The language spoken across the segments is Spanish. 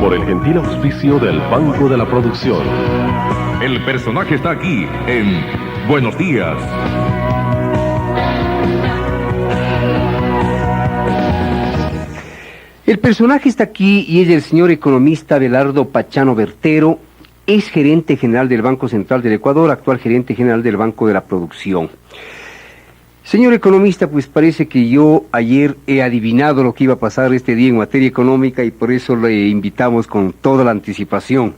por el gentil auspicio del Banco de la Producción. El personaje está aquí en Buenos Días. El personaje está aquí y es el señor economista Abelardo Pachano Bertero, ex gerente general del Banco Central del Ecuador, actual gerente general del Banco de la Producción. Señor economista, pues parece que yo ayer he adivinado lo que iba a pasar este día en materia económica y por eso le invitamos con toda la anticipación.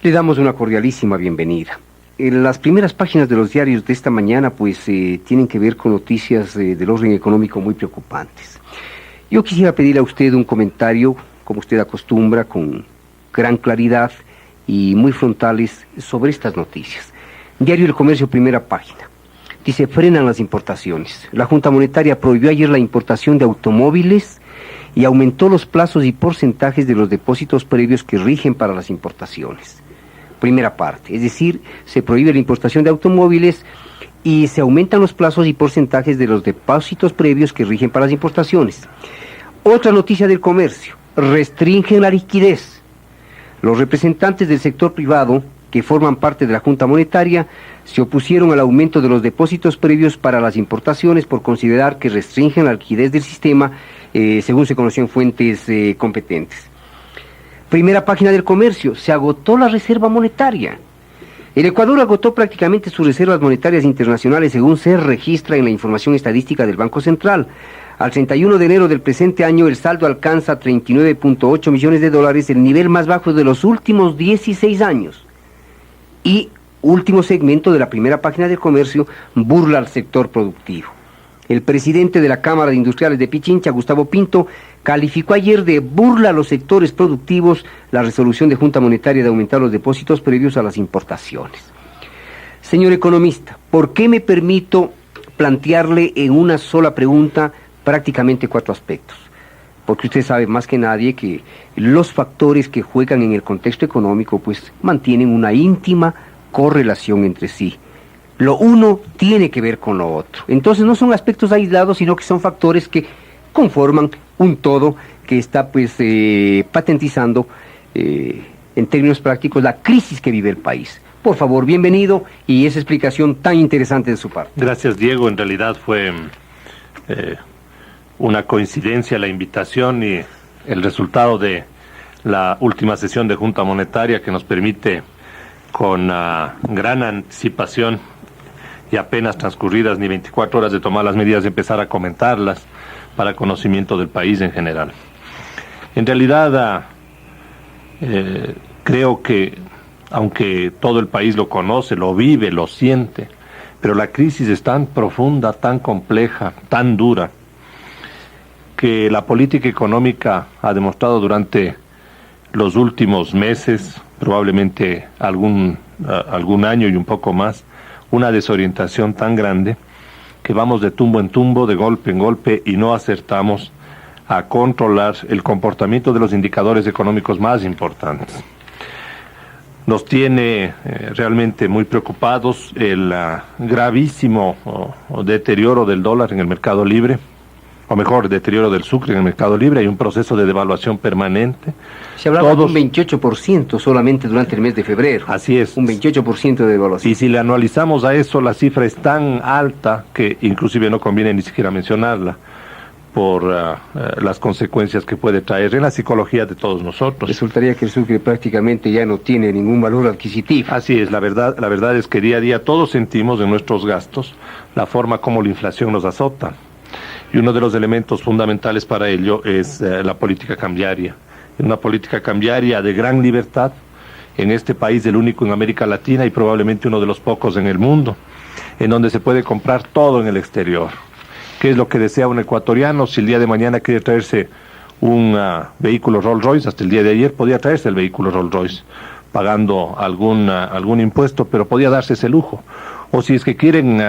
Le damos una cordialísima bienvenida. En las primeras páginas de los diarios de esta mañana, pues tienen que ver con noticias del orden económico muy preocupantes. Yo quisiera pedirle a usted un comentario, como usted acostumbra, con gran claridad y muy frontales sobre estas noticias. Diario El Comercio, primera página. Dice, frenan las importaciones. La Junta Monetaria prohibió ayer la importación de automóviles y aumentó los plazos y porcentajes de los depósitos previos que rigen para las importaciones. Primera parte, es decir, se prohíbe la importación de automóviles y se aumentan los plazos y porcentajes de los depósitos previos que rigen para las importaciones. Otra noticia del comercio, restringen la liquidez. Los representantes del sector privado, que forman parte de la Junta Monetaria, se opusieron al aumento de los depósitos previos para las importaciones por considerar que restringen la liquidez del sistema, según se conoció en fuentes competentes. Primera página del comercio, se agotó la reserva monetaria. El Ecuador agotó prácticamente sus reservas monetarias internacionales según se registra en la información estadística del Banco Central. Al 31 de enero del presente año el saldo alcanza 39.8 millones de dólares, el nivel más bajo de los últimos 16 años. Y último segmento de la primera página del comercio, burla al sector productivo. El presidente de la Cámara de Industriales de Pichincha, Gustavo Pinto, calificó ayer de burla a los sectores productivos la resolución de Junta Monetaria de aumentar los depósitos previos a las importaciones. Señor economista, ¿por qué me permito plantearle en una sola pregunta prácticamente 4 aspectos? Porque usted sabe más que nadie que los factores que juegan en el contexto económico pues mantienen una íntima correlación entre sí. Lo uno tiene que ver con lo otro. Entonces no son aspectos aislados, sino que son factores que conforman un todo que está pues patentizando en términos prácticos la crisis que vive el país. Por favor, bienvenido y esa explicación tan interesante de su parte. Gracias, Diego. En realidad fue una coincidencia la invitación y el resultado de la última sesión de Junta Monetaria que nos permite con gran anticipación y apenas transcurridas ni 24 horas de tomar las medidas, empezar a comentarlas para conocimiento del país en general. En realidad, creo que, aunque todo el país lo conoce, lo vive, lo siente, pero la crisis es tan profunda, tan compleja, tan dura, que la política económica ha demostrado durante los últimos meses, probablemente algún año y un poco más, una desorientación tan grande que vamos de tumbo en tumbo, de golpe en golpe y no acertamos a controlar el comportamiento de los indicadores económicos más importantes. Nos tiene realmente muy preocupados el gravísimo deterioro del dólar en el mercado libre, o mejor, deterioro del sucre en el mercado libre. Hay un proceso de devaluación permanente. Se hablaba de un 28% solamente durante el mes de febrero. Así es. Un 28% de devaluación. Y si le anualizamos a eso, la cifra es tan alta que inclusive no conviene ni siquiera mencionarla por las consecuencias que puede traer en la psicología de todos nosotros. Resultaría que el sucre prácticamente ya no tiene ningún valor adquisitivo. Así es, la verdad es que día a día todos sentimos en nuestros gastos la forma como la inflación nos azota. Y uno de los elementos fundamentales para ello es la política cambiaria. Una política cambiaria de gran libertad, en este país el único en América Latina y probablemente uno de los pocos en el mundo, en donde se puede comprar todo en el exterior. ¿Qué es lo que desea un ecuatoriano? Si el día de mañana quiere traerse un vehículo Rolls Royce, hasta el día de ayer podía traerse el vehículo Rolls Royce, pagando algún impuesto, pero podía darse ese lujo. O si es que quieren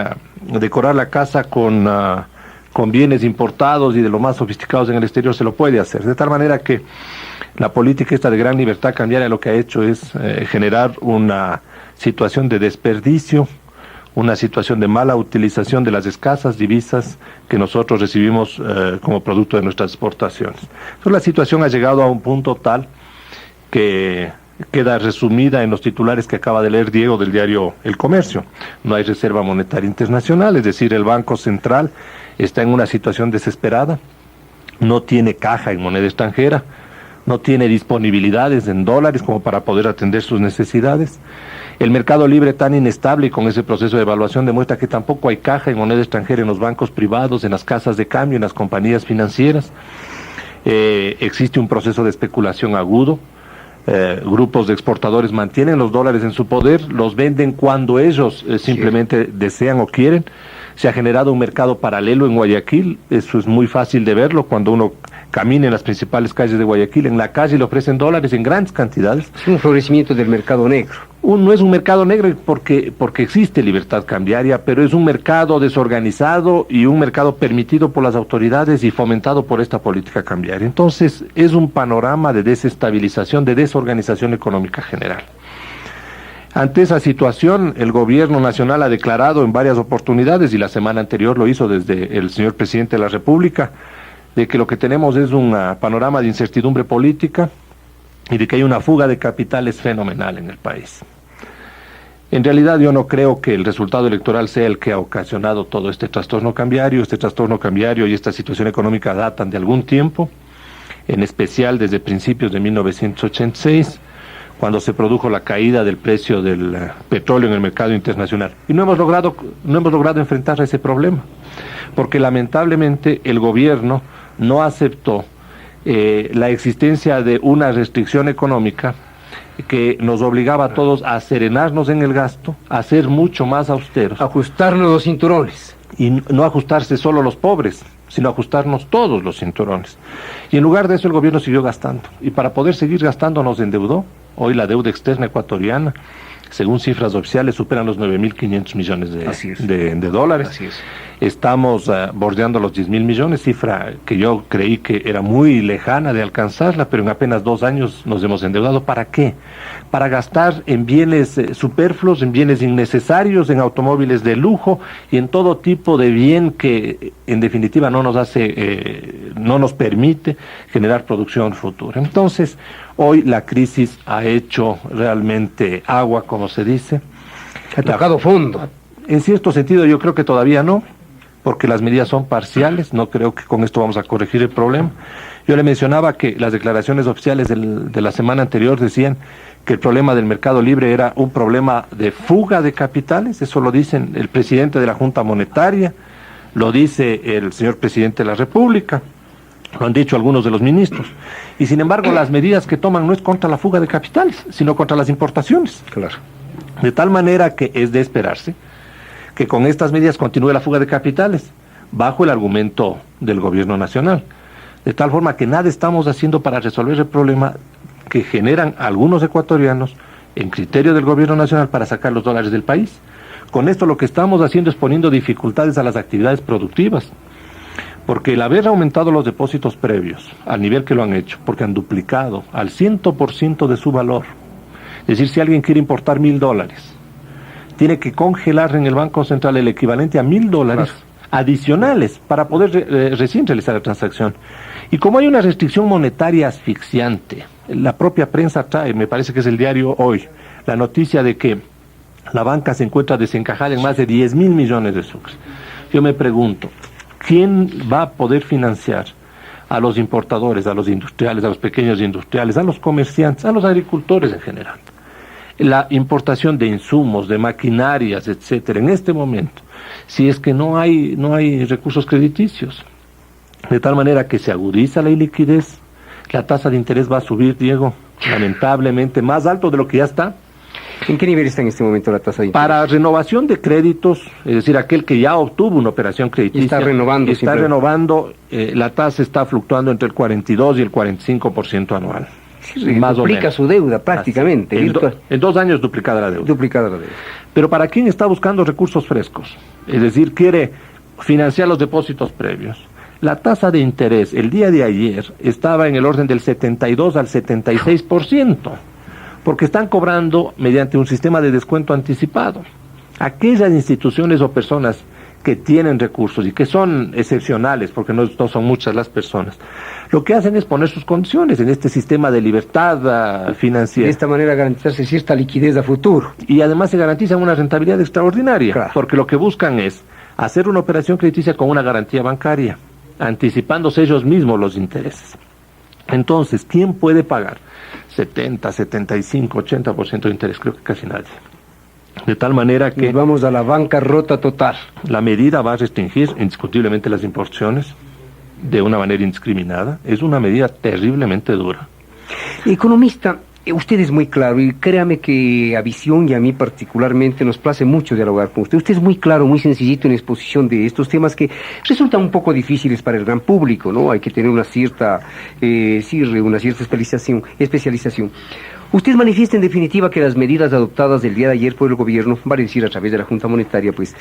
decorar la casa con bienes importados y de lo más sofisticados en el exterior, se lo puede hacer. De tal manera que la política esta de gran libertad cambiaria lo que ha hecho es generar una situación de desperdicio, una situación de mala utilización de las escasas divisas que nosotros recibimos como producto de nuestras exportaciones. Entonces la situación ha llegado a un punto tal que queda resumida en los titulares que acaba de leer Diego del diario El Comercio. No hay reserva monetaria internacional, es decir, el Banco Central está en una situación desesperada, no tiene caja en moneda extranjera, no tiene disponibilidades en dólares como para poder atender sus necesidades. El mercado libre tan inestable y con ese proceso de evaluación demuestra que tampoco hay caja en moneda extranjera en los bancos privados, en las casas de cambio, en las compañías financieras. Existe un proceso de especulación agudo. Grupos de exportadores mantienen los dólares en su poder, los venden cuando ellos simplemente desean o quieren. Se ha generado un mercado paralelo en Guayaquil, eso es muy fácil de verlo cuando uno camina en las principales calles de Guayaquil. En la calle le ofrecen dólares en grandes cantidades. Es un florecimiento del mercado negro. No es un mercado negro porque existe libertad cambiaria, pero es un mercado desorganizado y un mercado permitido por las autoridades y fomentado por esta política cambiaria. Entonces, es un panorama de desestabilización, de desorganización económica general. Ante esa situación, el gobierno nacional ha declarado en varias oportunidades, y la semana anterior lo hizo desde el señor presidente de la República, de que lo que tenemos es un panorama de incertidumbre política y de que hay una fuga de capitales fenomenal en el país. En realidad yo no creo que el resultado electoral sea el que ha ocasionado todo este trastorno cambiario. Este trastorno cambiario y esta situación económica datan de algún tiempo, en especial desde principios de 1986, cuando se produjo la caída del precio del petróleo en el mercado internacional. Y no hemos logrado enfrentar ese problema, porque lamentablemente el gobierno no aceptó la existencia de una restricción económica que nos obligaba a todos a serenarnos en el gasto, a ser mucho más austeros. Ajustarnos los cinturones. Y no ajustarse solo los pobres, sino ajustarnos todos los cinturones. Y en lugar de eso el gobierno siguió gastando. Y para poder seguir gastando nos endeudó. Hoy la deuda externa ecuatoriana, según cifras oficiales, superan los 9.500 millones de dólares. Así es. Estamos bordeando los 10.000 millones, cifra que yo creí que era muy lejana de alcanzarla, pero en apenas 2 años nos hemos endeudado. ¿Para qué? Para gastar en bienes superfluos, en bienes innecesarios, en automóviles de lujo y en todo tipo de bien que en definitiva no nos permite generar producción futura. Entonces, hoy la crisis ha hecho realmente agua, como se dice. Ha tocado fondo. En cierto sentido yo creo que todavía no, porque las medidas son parciales, no creo que con esto vamos a corregir el problema. Yo le mencionaba que las declaraciones oficiales de la semana anterior decían que el problema del mercado libre era un problema de fuga de capitales, eso lo dicen el presidente de la Junta Monetaria, lo dice el señor presidente de la República, lo han dicho algunos de los ministros, y sin embargo las medidas que toman no es contra la fuga de capitales, sino contra las importaciones. Claro. De tal manera que es de esperarse que con estas medidas continúe la fuga de capitales, bajo el argumento del gobierno nacional. De tal forma que nada estamos haciendo para resolver el problema que generan algunos ecuatorianos en criterio del gobierno nacional para sacar los dólares del país. Con esto lo que estamos haciendo es poniendo dificultades a las actividades productivas, porque el haber aumentado los depósitos previos al nivel que lo han hecho, porque han duplicado al 100% de su valor, es decir, si alguien quiere importar $1.000, tiene que congelar en el Banco Central el equivalente a $1.000 adicionales para poder recién realizar la transacción. Y como hay una restricción monetaria asfixiante, la propia prensa trae, me parece que es el diario Hoy, la noticia de que la banca se encuentra desencajada en más de 10.000 millones de sucres. Yo me pregunto, ¿quién va a poder financiar a los importadores, a los industriales, a los pequeños industriales, a los comerciantes, a los agricultores en general? La importación de insumos, de maquinarias, etcétera, en este momento, si es que no hay recursos crediticios, de tal manera que se agudiza la iliquidez, la tasa de interés va a subir, Diego, lamentablemente, más alto de lo que ya está. ¿En qué nivel está en este momento la tasa de interés? Para renovación de créditos, es decir, aquel que ya obtuvo una operación crediticia, está renovando, la tasa está fluctuando entre el 42 y el 45% anual. Sí, más duplica su deuda prácticamente. En 2 años duplicada la deuda. Duplicada la deuda. Pero para quien está buscando recursos frescos, es decir, quiere financiar los depósitos previos, la tasa de interés el día de ayer estaba en el orden del 72 al 76%, porque están cobrando mediante un sistema de descuento anticipado. Aquellas instituciones o personas que tienen recursos y que son excepcionales, porque no son muchas las personas, lo que hacen es poner sus condiciones en este sistema de libertad financiera. De esta manera garantizarse cierta liquidez a futuro. Y además se garantizan una rentabilidad extraordinaria, Claro. porque lo que buscan es hacer una operación crediticia con una garantía bancaria, anticipándose ellos mismos los intereses. Entonces, ¿quién puede pagar 70, 75, 80% de interés? Creo que casi nadie. De tal manera que Nos vamos a la bancarrota total. la medida va a restringir indiscutiblemente las importaciones de una manera indiscriminada. Es una medida terriblemente dura. Economista, usted es muy claro y créame que a Visión y a mí particularmente nos place mucho dialogar con usted. Usted es muy claro, muy sencillito en exposición de estos temas que resultan un poco difíciles para el gran público, ¿no? Hay que tener una cierta especialización. Usted manifiesta en definitiva que las medidas adoptadas el día de ayer por el gobierno, vale decir a través de la Junta Monetaria, pues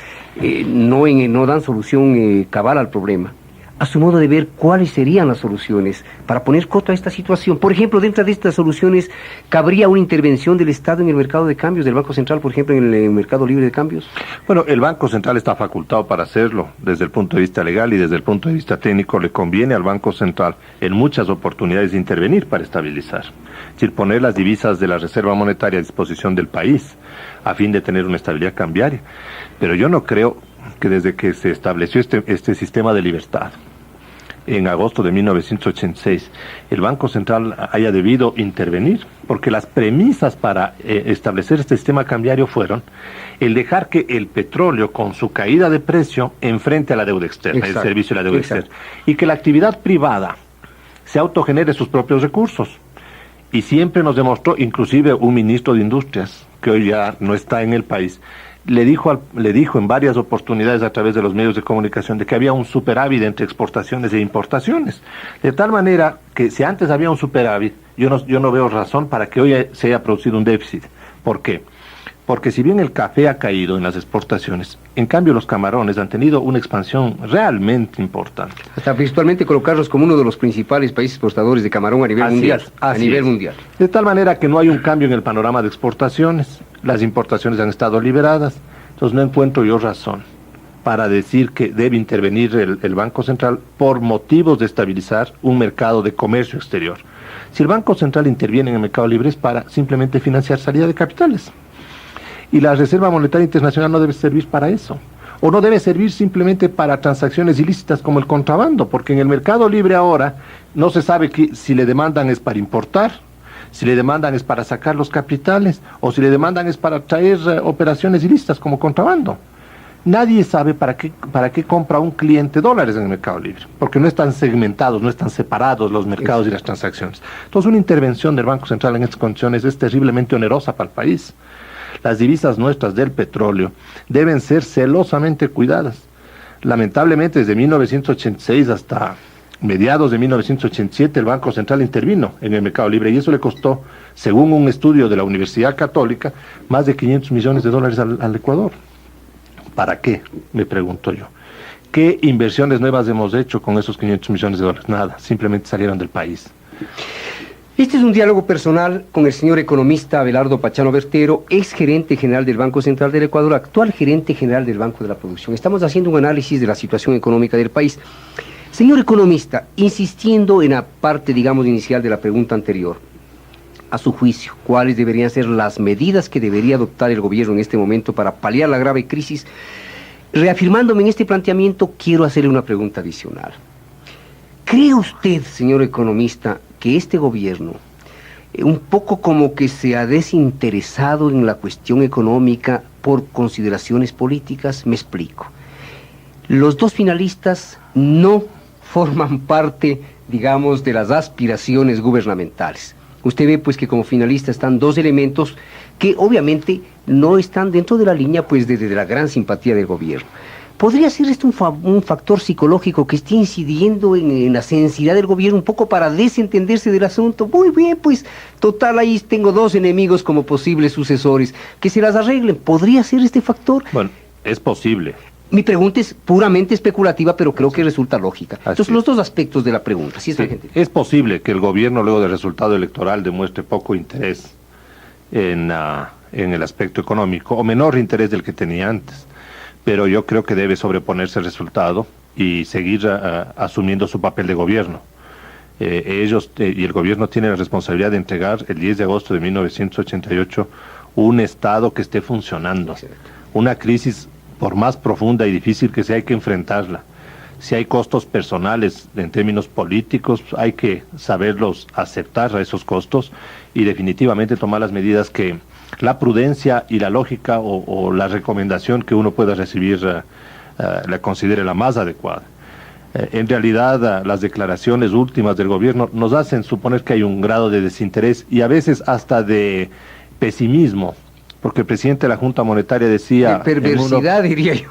no dan solución cabal al problema. A su modo de ver, ¿cuáles serían las soluciones para poner coto a esta situación? Por ejemplo, dentro de estas soluciones, ¿cabría una intervención del Estado en el mercado de cambios, del Banco Central, por ejemplo, en el mercado libre de cambios? Bueno, el Banco Central está facultado para hacerlo desde el punto de vista legal y desde el punto de vista técnico. Le conviene al Banco Central en muchas oportunidades intervenir para estabilizar. Es decir, poner las divisas de la Reserva Monetaria a disposición del país a fin de tener una estabilidad cambiaria. Pero yo no creo que desde que se estableció este sistema de libertad, en agosto de 1986, el Banco Central haya debido intervenir, porque las premisas para establecer este sistema cambiario fueron el dejar que el petróleo, con su caída de precio, enfrente a la deuda externa, Exacto. el servicio de la deuda Exacto. externa, y que la actividad privada se autogenere sus propios recursos. Y siempre nos demostró, inclusive un ministro de Industrias, que hoy ya no está en el país, le dijo en varias oportunidades a través de los medios de comunicación de que había un superávit entre exportaciones e importaciones. De tal manera que si antes había un superávit, yo no veo razón para que hoy se haya producido un déficit. ¿Por qué? Porque si bien el café ha caído en las exportaciones, en cambio los camarones han tenido una expansión realmente importante. Hasta virtualmente colocarlos como uno de los principales países exportadores de camarón a nivel mundial. Mundial. De tal manera que no hay un cambio en el panorama de exportaciones. Las importaciones han estado liberadas. Entonces no encuentro yo razón para decir que debe intervenir el Banco Central por motivos de estabilizar un mercado de comercio exterior. Si el Banco Central interviene en el mercado libre es para simplemente financiar salida de capitales. Y la Reserva Monetaria Internacional no debe servir para eso. O no debe servir simplemente para transacciones ilícitas como el contrabando, porque en el mercado libre ahora no se sabe si le demandan es para importar, si le demandan es para sacar los capitales, o si le demandan es para traer operaciones ilícitas como contrabando. Nadie sabe para qué compra un cliente dólares en el mercado libre, porque no están segmentados, no están separados los mercados y las transacciones. Entonces una intervención del Banco Central en estas condiciones es terriblemente onerosa para el país. Las divisas nuestras del petróleo deben ser celosamente cuidadas. Lamentablemente, desde 1986 hasta mediados de 1987, el Banco Central intervino en el mercado libre y eso le costó, según un estudio de la Universidad Católica, más de 500 millones de dólares al Ecuador. ¿Para qué? Me pregunto yo. ¿Qué inversiones nuevas hemos hecho con esos 500 millones de dólares? Nada, simplemente salieron del país. Este es un diálogo personal con el señor economista Abelardo Pachano Bertero, ex gerente general del Banco Central del Ecuador, actual gerente general del Banco de la Producción. Estamos haciendo un análisis de la situación económica del país. Señor economista, insistiendo en la parte, digamos, inicial de la pregunta anterior, a su juicio, ¿cuáles deberían ser las medidas que debería adoptar el gobierno en este momento para paliar la grave crisis? Reafirmándome en este planteamiento, quiero hacerle una pregunta adicional. ¿Cree usted, señor economista, que este gobierno, un poco como que se ha desinteresado en la cuestión económica por consideraciones políticas? Me explico. Los dos finalistas no forman parte, digamos, de las aspiraciones gubernamentales. Usted ve, pues, que como finalista están dos elementos que obviamente no están dentro de la línea, pues, de la gran simpatía del gobierno. ¿Podría ser esto un factor psicológico que esté incidiendo en la sensibilidad del gobierno un poco para desentenderse del asunto? Muy bien, pues, total, ahí tengo dos enemigos como posibles sucesores, que se las arreglen. ¿Podría ser este factor? Bueno, es posible. Mi pregunta es puramente especulativa, pero creo que resulta lógica. Entonces, los dos aspectos de la pregunta. ¿Sí Sí, es posible que el gobierno, luego del resultado electoral, demuestre poco interés en el aspecto económico, o menor interés del que tenía antes. pero yo creo que debe sobreponerse al resultado y seguir asumiendo su papel de gobierno. Ellos y el gobierno tienen la responsabilidad de entregar el 10 de agosto de 1988 un Estado que esté funcionando. Una crisis, por más profunda y difícil que sea, hay que enfrentarla. Si hay costos personales en términos políticos, hay que saberlos aceptar a esos costos y definitivamente tomar las medidas que la prudencia y la lógica o la recomendación que uno pueda recibir la considere la más adecuada. En realidad, las declaraciones últimas del gobierno nos hacen suponer que hay un grado de desinterés y a veces hasta de pesimismo, porque el presidente de la Junta Monetaria decía... De perversidad, diría yo.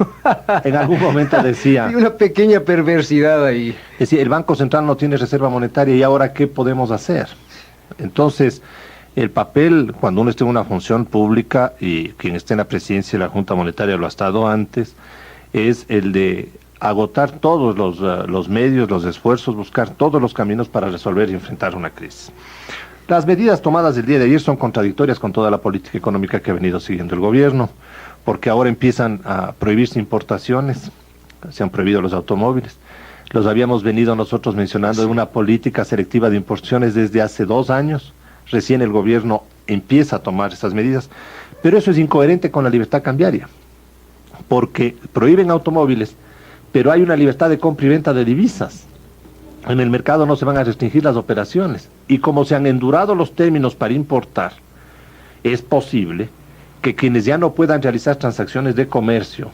En algún momento decía... Hay una pequeña perversidad ahí. Decía, el Banco Central no tiene reserva monetaria y ahora ¿qué podemos hacer? Entonces, el papel, cuando uno esté en una función pública, y quien esté en la presidencia de la Junta Monetaria lo ha estado antes, es el de agotar todos los medios, los esfuerzos, buscar todos los caminos para resolver y enfrentar una crisis. Las medidas tomadas el día de ayer son contradictorias con toda la política económica que ha venido siguiendo el gobierno, porque ahora empiezan a prohibirse importaciones, se han prohibido los automóviles. Los habíamos venido nosotros mencionando en una política selectiva de importaciones desde hace 2 años. Recién el gobierno empieza a tomar estas medidas, pero eso es incoherente con la libertad cambiaria, porque prohíben automóviles, pero hay una libertad de compra y venta de divisas. En el mercado no se van a restringir las operaciones, y como se han endurado los términos para importar, es posible que quienes ya no puedan realizar transacciones de comercio,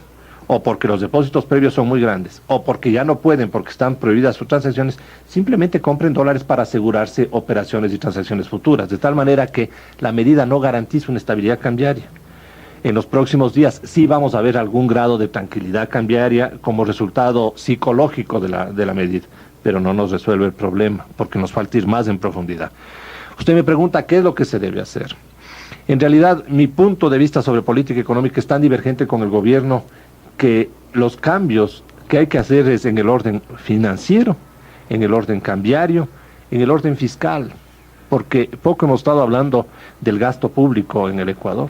o porque los depósitos previos son muy grandes, o porque ya no pueden porque están prohibidas sus transacciones, simplemente compren dólares para asegurarse operaciones y transacciones futuras, de tal manera que la medida no garantiza una estabilidad cambiaria. En los próximos días sí vamos a ver algún grado de tranquilidad cambiaria como resultado psicológico de la medida, pero no nos resuelve el problema, porque nos falta ir más en profundidad. Usted me pregunta qué es lo que se debe hacer. En realidad, mi punto de vista sobre política económica es tan divergente con el gobierno que los cambios que hay que hacer es en el orden financiero, en el orden cambiario, en el orden fiscal, porque poco hemos estado hablando del gasto público en el Ecuador.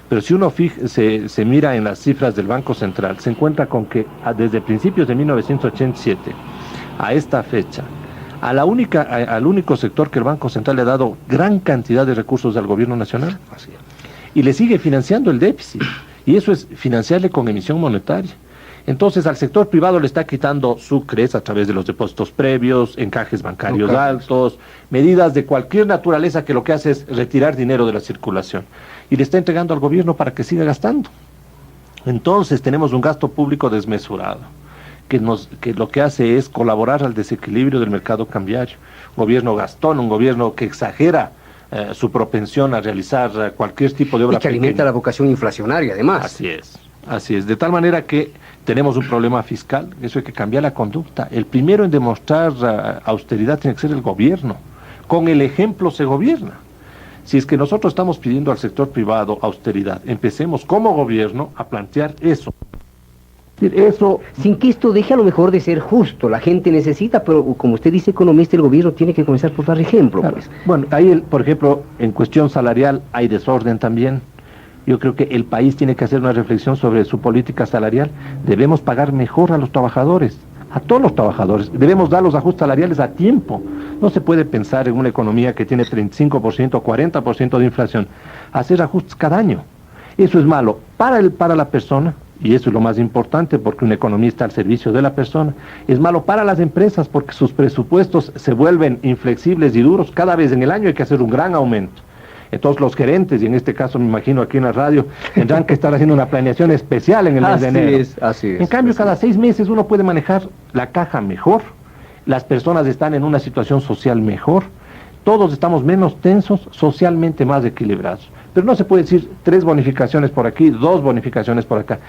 Pero si uno se mira en las cifras del Banco Central, se encuentra con que desde principios de 1987 a esta fecha, al único sector que el Banco Central le ha dado gran cantidad de recursos al gobierno nacional, y le sigue financiando el déficit, y eso es financiarle con emisión monetaria. Entonces al sector privado le está quitando sucres a través de los depósitos previos, encajes bancarios altos, medidas de cualquier naturaleza que lo que hace es retirar dinero de la circulación, y le está entregando al gobierno para que siga gastando. Entonces tenemos un gasto público desmesurado, que lo que hace es colaborar al desequilibrio del mercado cambiario. Un gobierno gastón, un gobierno que exagera su propensión a realizar cualquier tipo de obra y que pequeña. alimenta la vocación inflacionaria, además. Así es, de tal manera que tenemos un problema fiscal, eso hay que cambiar la conducta. El primero en demostrar austeridad tiene que ser el gobierno, con el ejemplo se gobierna. Si es que nosotros estamos pidiendo al sector privado austeridad, empecemos como gobierno a plantear eso. Eso, sin que esto deje a lo mejor de ser justo, la gente necesita, pero como usted dice, economista, el gobierno tiene que comenzar por dar ejemplo. claro. Pues. Bueno, ahí, por ejemplo, en cuestión salarial hay desorden también. Yo creo que el país tiene que hacer una reflexión sobre su política salarial. Debemos pagar mejor a los trabajadores, a todos los trabajadores. Debemos dar los ajustes salariales a tiempo. No se puede pensar en una economía que tiene 35% o 40% de inflación, hacer ajustes cada año. Eso es malo para la persona, y eso es lo más importante porque una economía está al servicio de la persona. Es malo para las empresas porque sus presupuestos se vuelven inflexibles y duros. Cada vez en el año hay que hacer un gran aumento. Entonces los gerentes, y en este caso me imagino aquí en la radio, tendrán que estar haciendo una planeación especial en el mes de enero. Así es. En cambio, cada 6 meses uno puede manejar la caja mejor, las personas están en una situación social mejor, todos estamos menos tensos, socialmente más equilibrados. Pero no se puede decir 3 bonificaciones por aquí, 2 bonificaciones por acá.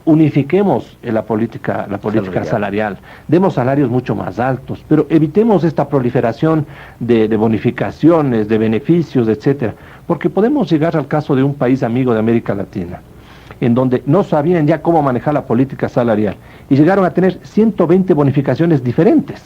Unifiquemos la política salarial, demos salarios mucho más altos, pero evitemos esta proliferación de bonificaciones, de beneficios, etcétera, porque podemos llegar al caso de un país amigo de América Latina, en donde no sabían ya cómo manejar la política salarial, y llegaron a tener 120 bonificaciones diferentes.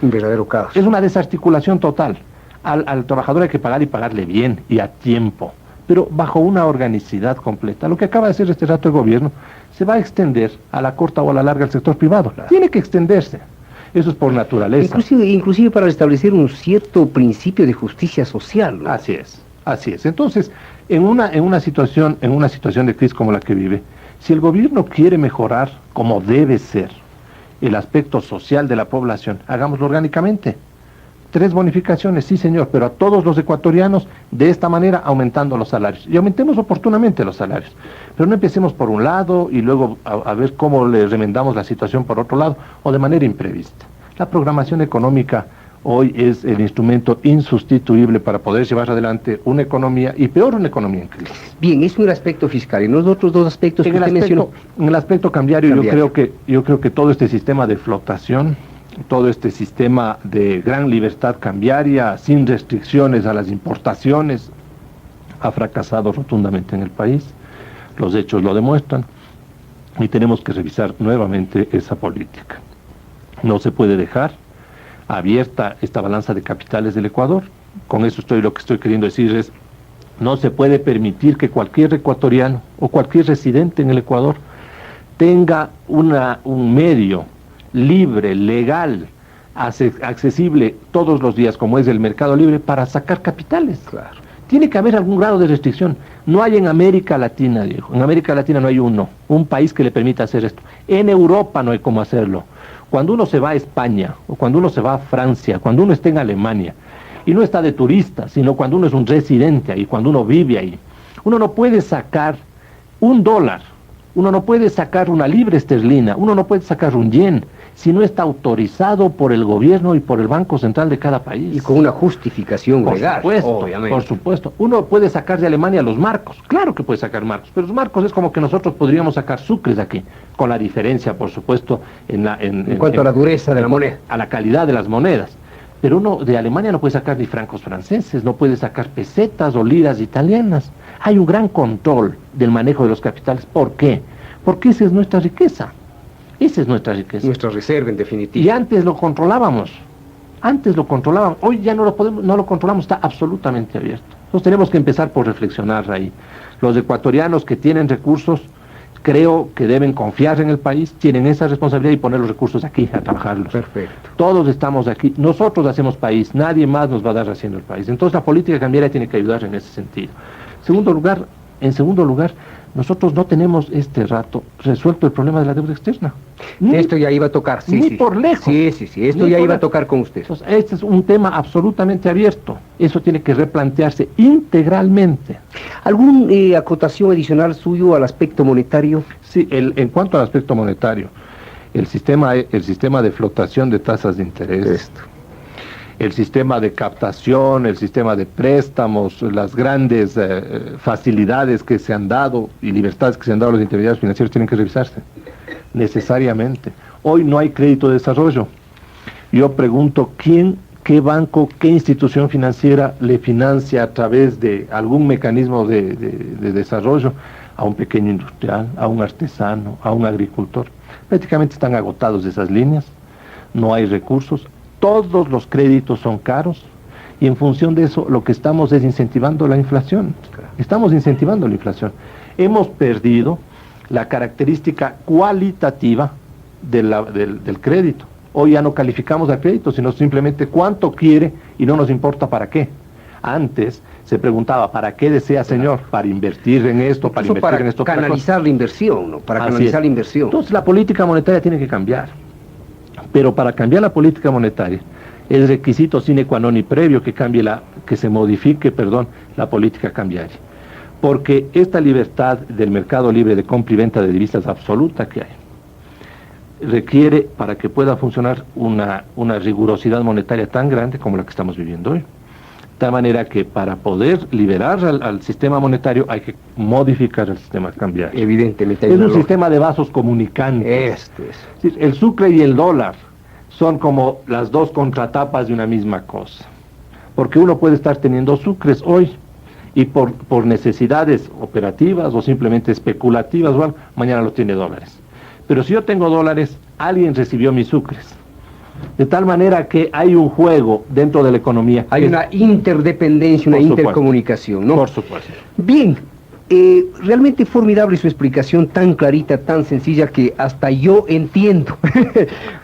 Un verdadero caos. Es una desarticulación total. Al trabajador hay que pagar y pagarle bien y a tiempo, pero bajo una organicidad completa. Lo que acaba de hacer este rato el gobierno se va a extender a la corta o a la larga al sector privado. Tiene que extenderse. Eso es por naturaleza. Inclusive para establecer un cierto principio de justicia social, ¿no? Así es, así es. Entonces, en una situación de crisis como la que vive, si el gobierno quiere mejorar como debe ser el aspecto social de la población, hagámoslo orgánicamente. 3 bonificaciones, sí señor, pero a todos los ecuatorianos de esta manera aumentando los salarios. Y aumentemos oportunamente los salarios. Pero no empecemos por un lado y luego a ver cómo le remendamos la situación por otro lado o de manera imprevista. La programación económica hoy es el instrumento insustituible para poder llevar adelante una economía, y peor una economía en crisis. Bien, eso en el aspecto fiscal. Y los otros 2 aspectos que usted mencionó. En el aspecto cambiario. Yo creo que todo este sistema de flotación, todo este sistema de gran libertad cambiaria, sin restricciones a las importaciones, ha fracasado rotundamente en el país. Los hechos lo demuestran y tenemos que revisar nuevamente esa política. No se puede dejar abierta esta balanza de capitales del Ecuador. Con eso lo que estoy queriendo decir es, no se puede permitir que cualquier ecuatoriano o cualquier residente en el Ecuador tenga un medio libre, legal, accesible todos los días, como es el mercado libre, para sacar capitales. Claro. Tiene que haber algún grado de restricción. No hay en América Latina, Diego. En América Latina no hay un país que le permita hacer esto. En Europa no hay cómo hacerlo. Cuando uno se va a España, o cuando uno se va a Francia, cuando uno está en Alemania, y no está de turista, sino cuando uno es un residente ahí, cuando uno vive ahí, uno no puede sacar $1, uno no puede sacar una libra esterlina, uno no puede sacar un yen, si no está autorizado por el gobierno y por el Banco Central de cada país. Y con una justificación legal, obviamente. Por supuesto. Uno puede sacar de Alemania los marcos, claro que puede sacar marcos, pero los marcos es como que nosotros podríamos sacar sucres aquí, con la diferencia, por supuesto, en cuanto a la dureza de la moneda. A la calidad de las monedas. Pero uno de Alemania no puede sacar ni francos franceses, no puede sacar pesetas o liras italianas. Hay un gran control del manejo de los capitales. ¿Por qué? Porque esa es nuestra riqueza. Esa es nuestra riqueza. Nuestra reserva, en definitiva. Y antes lo controlábamos. Hoy ya no lo controlamos, está absolutamente abierto. Entonces tenemos que empezar por reflexionar ahí. Los ecuatorianos que tienen recursos, creo que deben confiar en el país, tienen esa responsabilidad y poner los recursos aquí a trabajarlos. Perfecto. Todos estamos aquí, nosotros hacemos país, nadie más nos va a dar haciendo el país. Entonces la política cambiaria tiene que ayudar en ese sentido. En segundo lugar, nosotros no tenemos este rato resuelto el problema de la deuda externa. Esto ya iba a tocar, sí. Por lejos. Sí, esto ya iba a tocar con usted. Entonces, este es un tema absolutamente abierto. Eso tiene que replantearse integralmente. ¿Alguna acotación adicional suyo al aspecto monetario? Sí, en cuanto al aspecto monetario, el sistema de flotación de tasas de interés, el sistema de captación, el sistema de préstamos, las grandes facilidades que se han dado y libertades que se han dado a los intermediarios financieros tienen que revisarse necesariamente. Hoy no hay crédito de desarrollo. Yo pregunto, qué banco, qué institución financiera le financia a través de algún mecanismo de desarrollo a un pequeño industrial, a un artesano, a un agricultor? Prácticamente están agotados esas líneas, no hay recursos. Todos los créditos son caros y en función de eso lo que estamos es incentivando la inflación. Estamos incentivando la inflación. Hemos perdido la característica cualitativa del crédito. Hoy ya no calificamos al crédito, sino simplemente cuánto quiere y no nos importa para qué. Antes se preguntaba, ¿para qué desea, señor? Para invertir en esto, para invertir en esto. Para canalizar la inversión, ¿no? Para canalizar la inversión. Entonces la política monetaria tiene que cambiar. Pero para cambiar la política monetaria, es requisito sine qua non y previo que se modifique la política cambiaria. Porque esta libertad del mercado libre de compra y venta de divisas absoluta que hay, requiere para que pueda funcionar una rigurosidad monetaria tan grande como la que estamos viviendo hoy. De tal manera que para poder liberar al sistema monetario hay que modificar el sistema cambiario. Evidentemente. Es un sistema de vasos comunicantes. El sucre y el dólar son como las dos contratapas de una misma cosa. Porque uno puede estar teniendo sucres hoy y por necesidades operativas o simplemente especulativas o algo, mañana lo tiene dólares. Pero si yo tengo dólares, alguien recibió mis sucres. De tal manera que hay un juego dentro de la economía. Hay una interdependencia, una intercomunicación, ¿no? Por supuesto. Bien, Realmente formidable su explicación, tan clarita, tan sencilla, que hasta yo entiendo.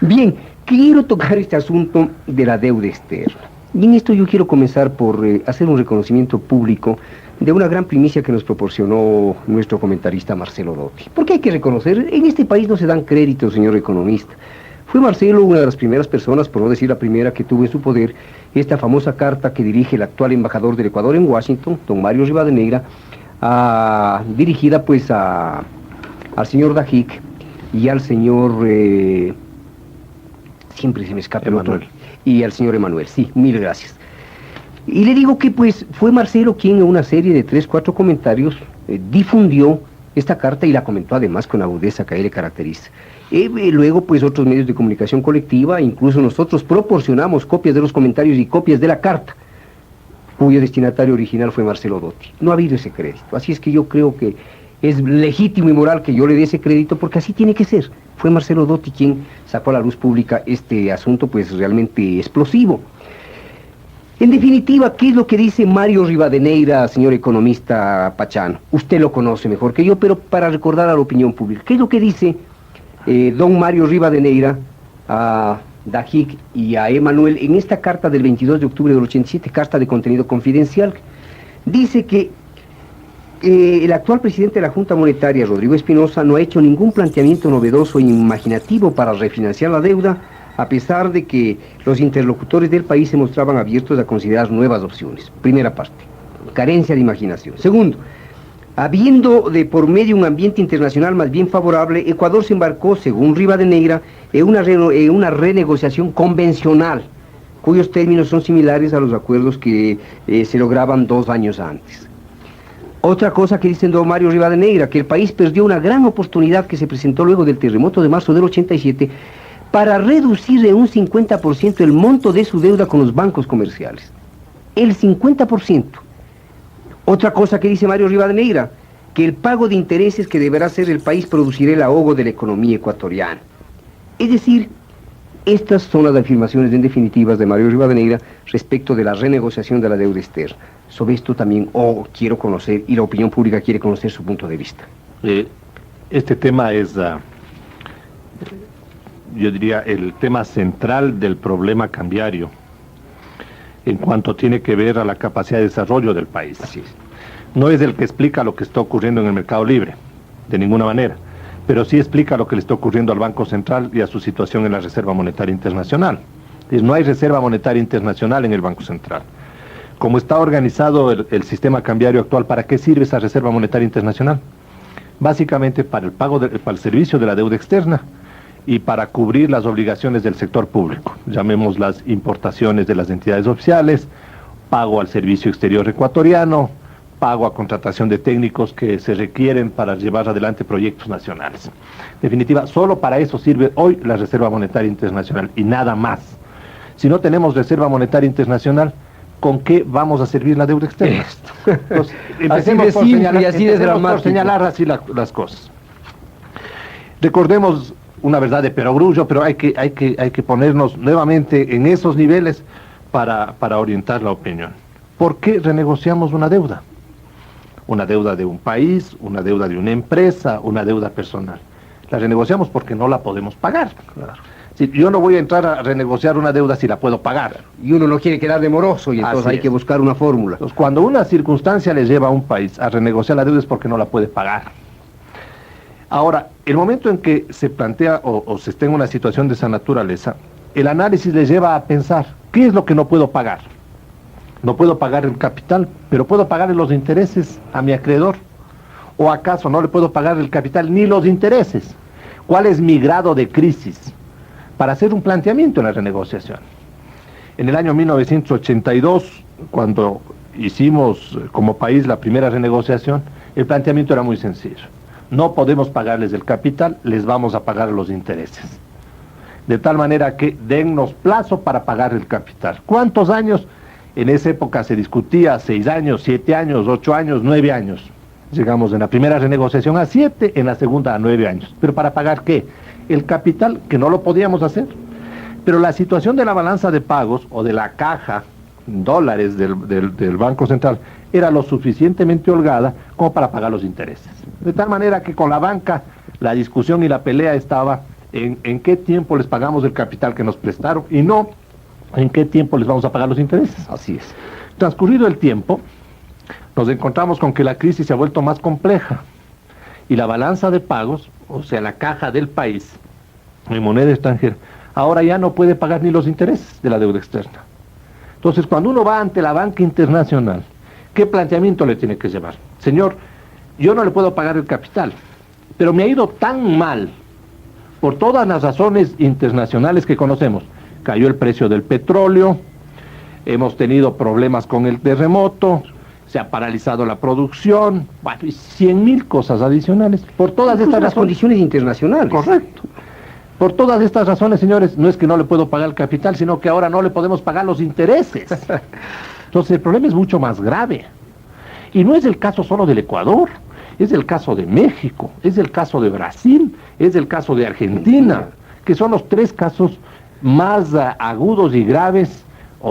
Bien, quiero tocar este asunto de la deuda externa. Y en esto yo quiero comenzar por hacer un reconocimiento público de una gran primicia que nos proporcionó nuestro comentarista Marcelo Dotti. Porque hay que reconocer, en este país no se dan créditos, señor economista. Fue Marcelo una de las primeras personas, por no decir la primera, que tuvo en su poder esta famosa carta que dirige el actual embajador del Ecuador en Washington, don Mario Rivadeneira, dirigida pues al señor Dajic y al señor... siempre se me escapa el otro. Y al señor Emanuel, sí, mil gracias. Y le digo que pues fue Marcelo quien en una serie de 3, 4 comentarios difundió esta carta y la comentó además con agudeza que a él le caracteriza. Luego pues otros medios de comunicación colectiva, incluso nosotros proporcionamos copias de los comentarios y copias de la carta, cuyo destinatario original fue Marcelo Dotti. No ha habido ese crédito, así es que yo creo que es legítimo y moral que yo le dé ese crédito porque así tiene que ser. Fue Marcelo Dotti quien sacó a la luz pública este asunto pues realmente explosivo. En definitiva, ¿qué es lo que dice Mario Rivadeneira, señor economista Pachano? Usted lo conoce mejor que yo, pero para recordar a la opinión pública, ¿qué es lo que dice don Mario Rivadeneira a Dajic y a Emanuel en esta carta del 22 de octubre del 87, carta de contenido confidencial? Dice que el actual presidente de la Junta Monetaria, Rodrigo Espinosa, no ha hecho ningún planteamiento novedoso e imaginativo para refinanciar la deuda, a pesar de que los interlocutores del país se mostraban abiertos a considerar nuevas opciones. Primera parte, carencia de imaginación. Segundo, habiendo de por medio un ambiente internacional más bien favorable, Ecuador se embarcó, según Rivadeneira, en una renegociación convencional, cuyos términos son similares a los acuerdos que se lograban 2 años antes. Otra cosa que dice don Mario Rivadeneira, que el país perdió una gran oportunidad que se presentó luego del terremoto de marzo del 87 para reducir en un 50% el monto de su deuda con los bancos comerciales. El 50%. Otra cosa que dice Mario Rivadeneira, que el pago de intereses que deberá hacer el país producirá el ahogo de la economía ecuatoriana. Es decir, estas son las afirmaciones en definitivas de Mario Rivadeneira respecto de la renegociación de la deuda externa. Sobre esto también quiero conocer, y la opinión pública quiere conocer su punto de vista. Este tema es, yo diría, el tema central del problema cambiario, en cuanto tiene que ver a la capacidad de desarrollo del país. Así es. No es el que explica lo que está ocurriendo en el mercado libre, de ninguna manera, pero sí explica lo que le está ocurriendo al Banco Central y a su situación en la Reserva Monetaria Internacional. No hay Reserva Monetaria Internacional en el Banco Central. Como está organizado el sistema cambiario actual, ¿para qué sirve esa Reserva Monetaria Internacional? Básicamente para el pago, para el servicio de la deuda externa y para cubrir las obligaciones del sector público, llamemos las importaciones de las entidades oficiales, pago al servicio exterior ecuatoriano, pago a contratación de técnicos que se requieren para llevar adelante proyectos nacionales. En definitiva, solo para eso sirve hoy la Reserva Monetaria Internacional y nada más. Si no tenemos Reserva Monetaria Internacional, ¿con qué vamos a servir la deuda externa? Entonces, empecemos por señalar así las cosas. Recordemos una verdad de perogrullo, pero hay que ponernos nuevamente en esos niveles para orientar la opinión. ¿Por qué renegociamos una deuda? Una deuda de un país, una deuda de una empresa, una deuda personal. La renegociamos porque no la podemos pagar. Claro. Si yo no voy a entrar a renegociar una deuda si la puedo pagar. Y uno no quiere quedar de moroso y entonces hay que buscar una fórmula. Entonces, cuando una circunstancia le lleva a un país a renegociar la deuda es porque no la puede pagar. Ahora, el momento en que se plantea o se está en una situación de esa naturaleza, el análisis le lleva a pensar, ¿qué es lo que no puedo pagar? No puedo pagar el capital, pero puedo pagarle los intereses a mi acreedor. ¿O acaso no le puedo pagar el capital ni los intereses? ¿Cuál es mi grado de crisis? Para hacer un planteamiento en la renegociación. En el año 1982, cuando hicimos como país la primera renegociación, el planteamiento era muy sencillo. No podemos pagarles el capital, les vamos a pagar los intereses. De tal manera que dennos plazo para pagar el capital. ¿Cuántos años? En esa época se discutía 6 años, 7 años, 8 años, 9 años. Llegamos en la primera renegociación a 7, en la segunda a 9 años. ¿Pero para pagar qué? El capital, que no lo podíamos hacer. Pero la situación de la balanza de pagos o de la caja dólares del Banco Central era lo suficientemente holgada como para pagar los intereses. De tal manera que con la banca la discusión y la pelea estaba en qué tiempo les pagamos el capital que nos prestaron y no en qué tiempo les vamos a pagar los intereses. Así es. Transcurrido el tiempo, nos encontramos con que la crisis se ha vuelto más compleja y la balanza de pagos, o sea, la caja del país en moneda extranjera, ahora ya no puede pagar ni los intereses de la deuda externa. Entonces, cuando uno va ante la banca internacional, ¿qué planteamiento le tiene que llevar? Señor, yo no le puedo pagar el capital, pero me ha ido tan mal, por todas las razones internacionales que conocemos. Cayó el precio del petróleo, hemos tenido problemas con el terremoto, se ha paralizado la producción, bueno, y 100.000 cosas adicionales. Por todas Incluso estas las razones. condiciones internacionales. Correcto. Por todas estas razones, señores, no es que no le puedo pagar el capital, sino que ahora no le podemos pagar los intereses. Entonces el problema es mucho más grave. Y no es el caso solo del Ecuador, es el caso de México, es el caso de Brasil, es el caso de Argentina, que son los 3 casos más agudos y graves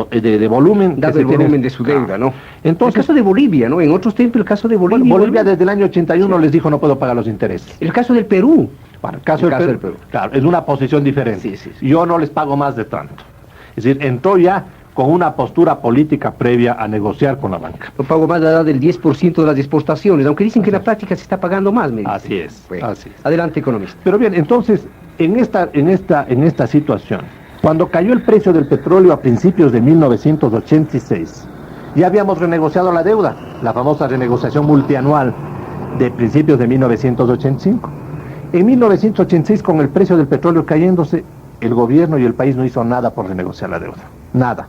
de volumen. Dado el volumen de su deuda, ¿no? Entonces, el caso de Bolivia, ¿no? En otros tiempos el caso de Bolivia. Bueno, Bolivia desde el año 81 les dijo no puedo pagar los intereses. El caso del Perú. Bueno, el caso del Perú, claro, es una posición diferente. Sí. Yo no les pago más de tanto. Es decir, entró ya con una postura política previa a negociar con la banca. No pago más la del 10% de las exportaciones, aunque dicen que en la práctica se está pagando más, me dicen. Así es, Bueno, así es. Adelante, economista. Pero bien, entonces, en esta situación, cuando cayó el precio del petróleo a principios de 1986, ya habíamos renegociado la deuda, la famosa renegociación multianual de principios de 1985. En 1986, con el precio del petróleo cayéndose, el gobierno y el país no hizo nada por renegociar la deuda, nada.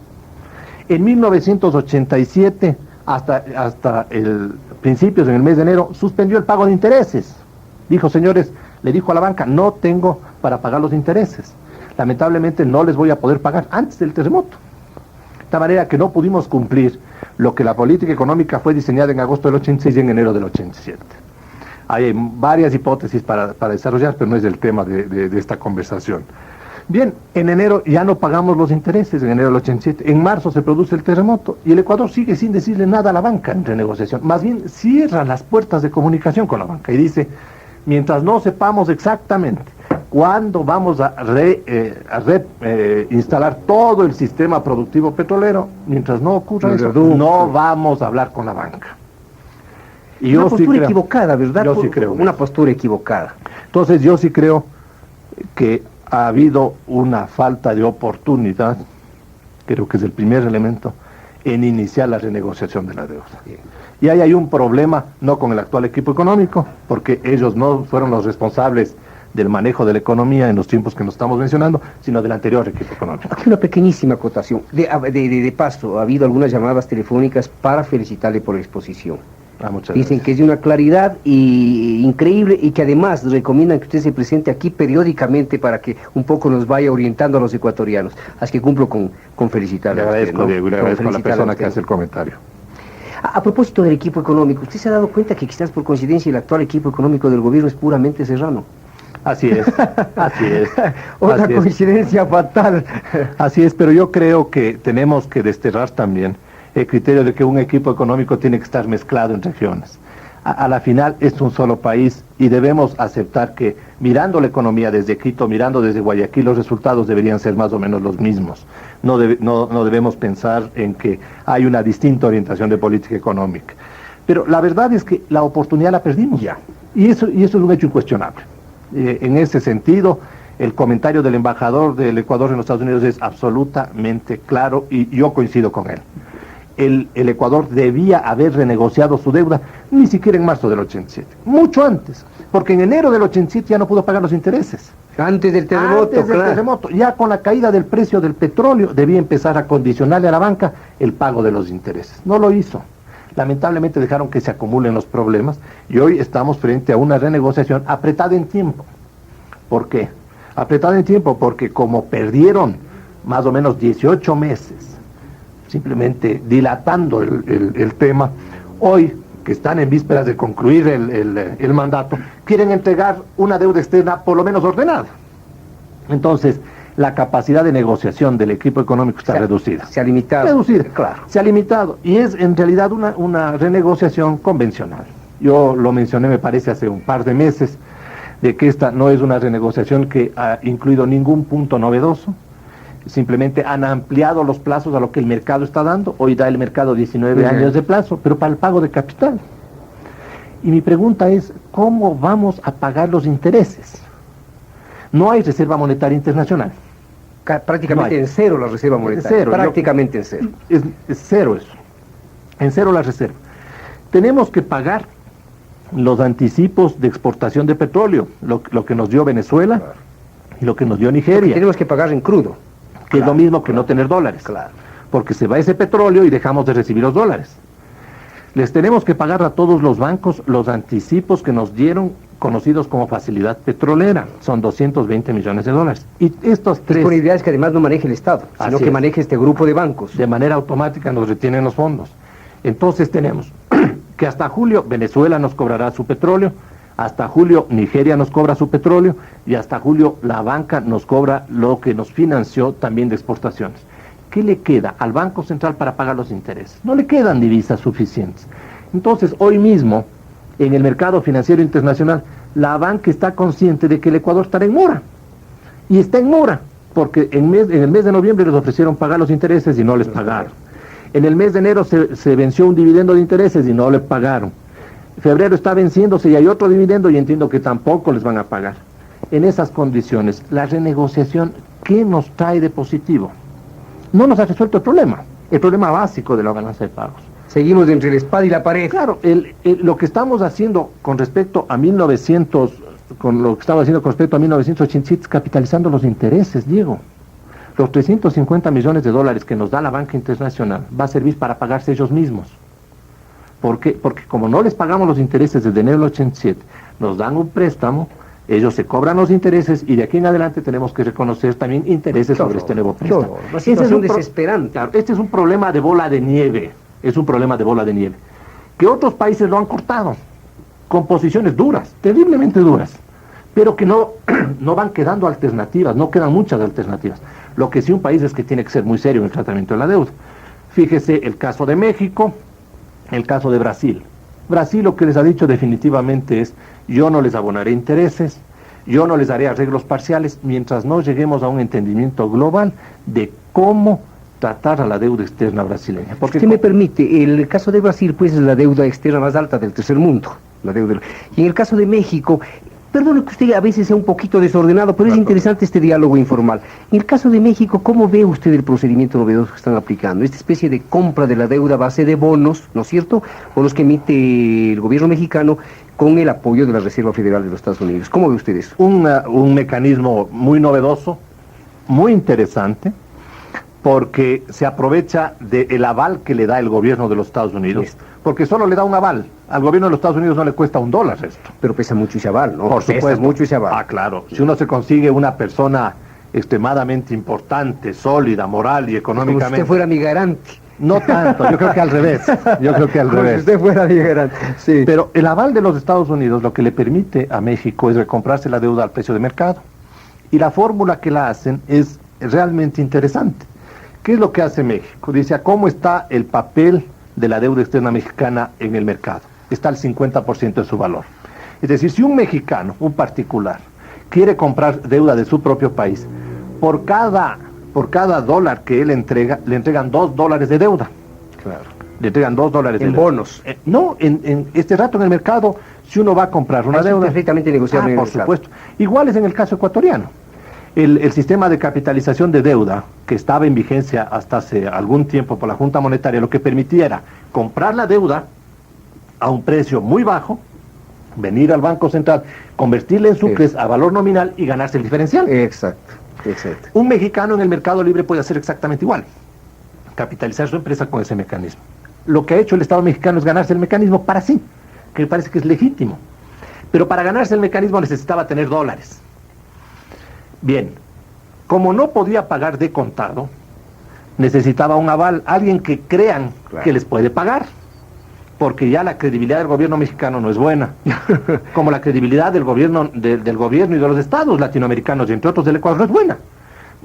En 1987, hasta principios en el mes de enero, suspendió el pago de intereses. Dijo, señores, le dijo a la banca, no tengo para pagar los intereses. Lamentablemente no les voy a poder pagar antes del terremoto. De tal manera que no pudimos cumplir lo que la política económica fue diseñada en agosto del 86 y en enero del 87. Hay varias hipótesis para desarrollar, pero no es el tema de esta conversación. Bien, en enero ya no pagamos los intereses, en enero del 87. En marzo se produce el terremoto y el Ecuador sigue sin decirle nada a la banca en renegociación. Más bien cierra las puertas de comunicación con la banca y dice, mientras no sepamos exactamente cuándo vamos a instalar todo el sistema productivo petrolero, mientras no ocurra eso, no vamos a hablar con la banca. Y una postura equivocada, ¿verdad? Yo sí creo. Una postura equivocada. Entonces yo sí creo que ha habido una falta de oportunidad, creo que es el primer elemento, en iniciar la renegociación de la deuda. Y ahí hay un problema, no con el actual equipo económico, porque ellos no fueron los responsables del manejo de la economía en los tiempos que nos estamos mencionando, sino del anterior equipo económico. Aquí una pequeñísima acotación. De paso, ha habido algunas llamadas telefónicas para felicitarle por la exposición. Muchas Dicen gracias. que es de una claridad increíble y que además recomiendan que usted se presente aquí periódicamente para que un poco nos vaya orientando a los ecuatorianos. Así que cumplo con felicitarle. Le agradezco, a usted, ¿no? Diego, y le Con agradezco a la felicitarle persona usted. que hace el comentario. A propósito del equipo económico, ¿usted se ha dado cuenta que quizás por coincidencia el actual equipo económico del gobierno es puramente serrano? Así es, así es. Otra así es. coincidencia fatal. Así es, pero yo creo que tenemos que desterrar también el criterio de que un equipo económico tiene que estar mezclado en regiones. A la final es un solo país y debemos aceptar que mirando la economía desde Quito, mirando desde Guayaquil, los resultados deberían ser más o menos los mismos. No debemos pensar en que hay una distinta orientación de política económica. Pero la verdad es que la oportunidad la perdimos ya. Y eso es un hecho incuestionable. En ese sentido, el comentario del embajador del Ecuador en los Estados Unidos es absolutamente claro y yo coincido con él. El Ecuador debía haber renegociado su deuda ni siquiera en marzo del 87, mucho antes, porque en enero del 87 ya no pudo pagar los intereses. Antes del terremoto, Antes del terremoto, ya con la caída del precio del petróleo debía empezar a condicionarle a la banca el pago de los intereses. No lo hizo. Lamentablemente dejaron que se acumulen los problemas y hoy estamos frente a una renegociación apretada en tiempo. ¿Por qué? Apretada en tiempo porque como perdieron más o menos 18 meses, simplemente dilatando el tema, hoy que están en vísperas de concluir el mandato, quieren entregar una deuda externa por lo menos ordenada. Entonces, la capacidad de negociación del equipo económico está reducida. Se ha limitado. Reducida, Claro. se ha limitado y es en realidad una renegociación convencional. Yo lo mencioné, me parece, hace un par de meses, de que esta no es una renegociación que ha incluido ningún punto novedoso. Simplemente han ampliado los plazos a lo que el mercado está dando. Hoy da el mercado 19 años de plazo, pero para el pago de capital. Y mi pregunta es, ¿cómo vamos a pagar los intereses? No hay Reserva Monetaria Internacional. Prácticamente No hay. en cero la reserva monetaria. cero. Prácticamente en cero. Es cero eso. En cero la reserva. Tenemos que pagar los anticipos de exportación de petróleo, lo que nos dio Venezuela y lo que nos dio Nigeria. Tenemos que pagar en crudo. Que es lo mismo que no tener dólares. Claro. Porque se va ese petróleo y dejamos de recibir los dólares. Les tenemos que pagar a todos los bancos los anticipos que nos dieron, conocidos como facilidad petrolera. Son 220 millones de dólares. Y estos tres, Disponibilidades que además no maneje el Estado, sino Así que es. maneje este grupo de bancos. de manera automática nos retienen los fondos. Entonces tenemos que hasta julio Venezuela nos cobrará su petróleo, hasta julio Nigeria nos cobra su petróleo y hasta julio la banca nos cobra lo que nos financió también de exportaciones. ¿Qué le queda al Banco Central para pagar los intereses? No le quedan divisas suficientes. Entonces, hoy mismo, en el mercado financiero internacional, la banca está consciente de que el Ecuador estará en mora. Y está en mora, porque en el mes de noviembre les ofrecieron pagar los intereses y no les pagaron. En el mes de enero se venció un dividendo de intereses y no le pagaron. Febrero está venciéndose y hay otro dividendo y entiendo que tampoco les van a pagar. En esas condiciones, la renegociación, ¿qué nos trae de positivo? No nos ha resuelto el problema básico de la balanza de pagos. Seguimos entre la espada y la pared. Claro, lo que estamos haciendo con respecto a 1987 es capitalizando los intereses, Diego. Los 350 millones de dólares que nos da la banca internacional va a servir para pagarse ellos mismos. ¿Por qué? Porque como no les pagamos los intereses desde enero del 87, nos dan un préstamo, ellos se cobran los intereses y de aquí en adelante tenemos que reconocer también intereses sobre este nuevo préstamo. Una situación desesperante. Claro, este es un problema de bola de nieve, es un problema de bola de nieve, que otros países lo han cortado, con posiciones duras, terriblemente duras, pero que no van quedando alternativas, no quedan muchas alternativas. Lo que sí un país es que tiene que ser muy serio en el tratamiento de la deuda. Fíjese el caso de México, el caso de Brasil. Brasil lo que les ha dicho definitivamente es, yo no les abonaré intereses, yo no les daré arreglos parciales, mientras no lleguemos a un entendimiento global de cómo tratar a la deuda externa brasileña. Porque Si me permite, el caso de Brasil, pues, es la deuda externa más alta del tercer mundo. Y en el caso de México, perdone que usted a veces sea un poquito desordenado, pero es interesante este diálogo informal. En el caso de México, ¿cómo ve usted el procedimiento novedoso que están aplicando? Esta especie de compra de la deuda a base de bonos, ¿no es cierto? Bonos que emite el gobierno mexicano con el apoyo de la Reserva Federal de los Estados Unidos. ¿Cómo ve usted eso? un mecanismo muy novedoso, muy interesante, porque se aprovecha del aval que le da el gobierno de los Estados Unidos, porque solo le da un aval. Al gobierno de los Estados Unidos no le cuesta $1 esto. Pero pesa mucho ese aval, ¿no? Por supuesto. Pesa mucho ese aval. Ah, claro. Si uno se consigue una persona extremadamente importante, sólida, moral y Como económicamente... si usted fuera mi garante. No tanto, yo creo que al revés. Como si usted fuera mi garante. Sí. Pero el aval de los Estados Unidos lo que le permite a México es recomprarse la deuda al precio de mercado. Y la fórmula que la hacen es realmente interesante. ¿Qué es lo que hace México? Dice, ¿cómo está el papel de la deuda externa mexicana en el mercado? Está al 50% de su valor. Es decir, si un mexicano, un particular, quiere comprar deuda de su propio país, por cada dólar que él entrega, le entregan $2 de deuda. Claro. Le entregan $2 de deuda. En bonos. No, en este rato en el mercado, si uno va a comprar una Eso es deuda... perfectamente negociable en el por mercado. supuesto. Igual es en el caso ecuatoriano. El sistema de capitalización de deuda, que estaba en vigencia hasta hace algún tiempo por la Junta Monetaria, lo que permitía era comprar la deuda a un precio muy bajo, venir al Banco Central, convertirla en sucres a valor nominal y ganarse el diferencial. Exacto. Un mexicano en el mercado libre puede hacer exactamente igual, capitalizar su empresa con ese mecanismo. Lo que ha hecho el Estado mexicano es ganarse el mecanismo para sí, que me parece que es legítimo. Pero para ganarse el mecanismo necesitaba tener dólares. Bien, como no podía pagar de contado, necesitaba un aval, alguien que crean que les puede pagar, porque ya la credibilidad del gobierno mexicano no es buena, como la credibilidad del gobierno y de los estados latinoamericanos, y entre otros del Ecuador, no es buena.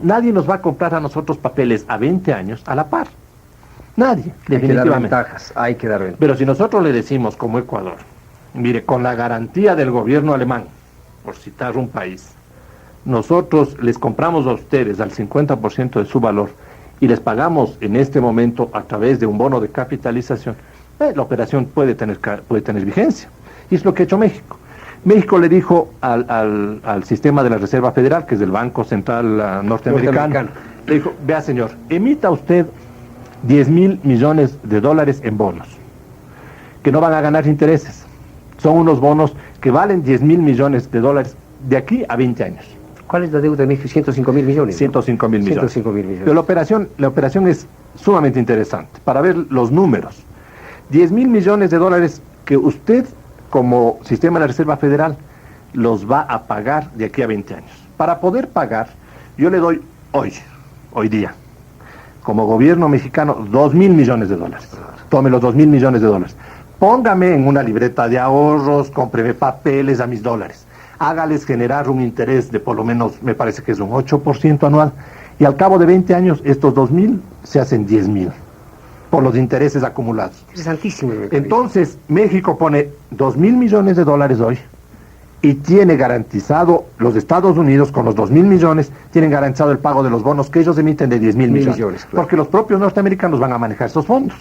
Nadie nos va a comprar a nosotros papeles a 20 años a la par. Nadie, definitivamente. Hay que dar ventajas. Pero si nosotros le decimos como Ecuador, mire, con la garantía del gobierno alemán, por citar un país, nosotros les compramos a ustedes al 50% de su valor y les pagamos en este momento a través de un bono de capitalización, la operación puede tener vigencia. Y es lo que ha hecho México. México le dijo al sistema de la Reserva Federal, que es el Banco Central norteamericano, le dijo, vea señor, emita usted 10.000 millones de dólares en bonos, que no van a ganar intereses. Son unos bonos que valen 10.000 millones de dólares de aquí a 20 años. ¿Cuál es la deuda de México? 105.000 millones. 105.000 millones. 105.000 millones. Pero la operación es sumamente interesante para ver los números. 10.000 millones de dólares que usted, como sistema de la Reserva Federal, los va a pagar de aquí a 20 años. Para poder pagar, yo le doy hoy día, como gobierno mexicano, 2.000 millones de dólares. Tome los 2.000 millones de dólares. Póngame en una libreta de ahorros, cómpreme papeles a mis dólares. Hágales generar un interés de por lo menos, me parece que es un 8% anual. Y al cabo de 20 años, estos 2.000 se hacen 10.000 por los intereses acumulados. Interesantísimo. Entonces, México pone 2.000 millones de dólares hoy y tiene garantizado, los Estados Unidos con los 2.000 millones, tienen garantizado el pago de los bonos que ellos emiten de 10.000 millones. Claro. Porque los propios norteamericanos van a manejar esos fondos.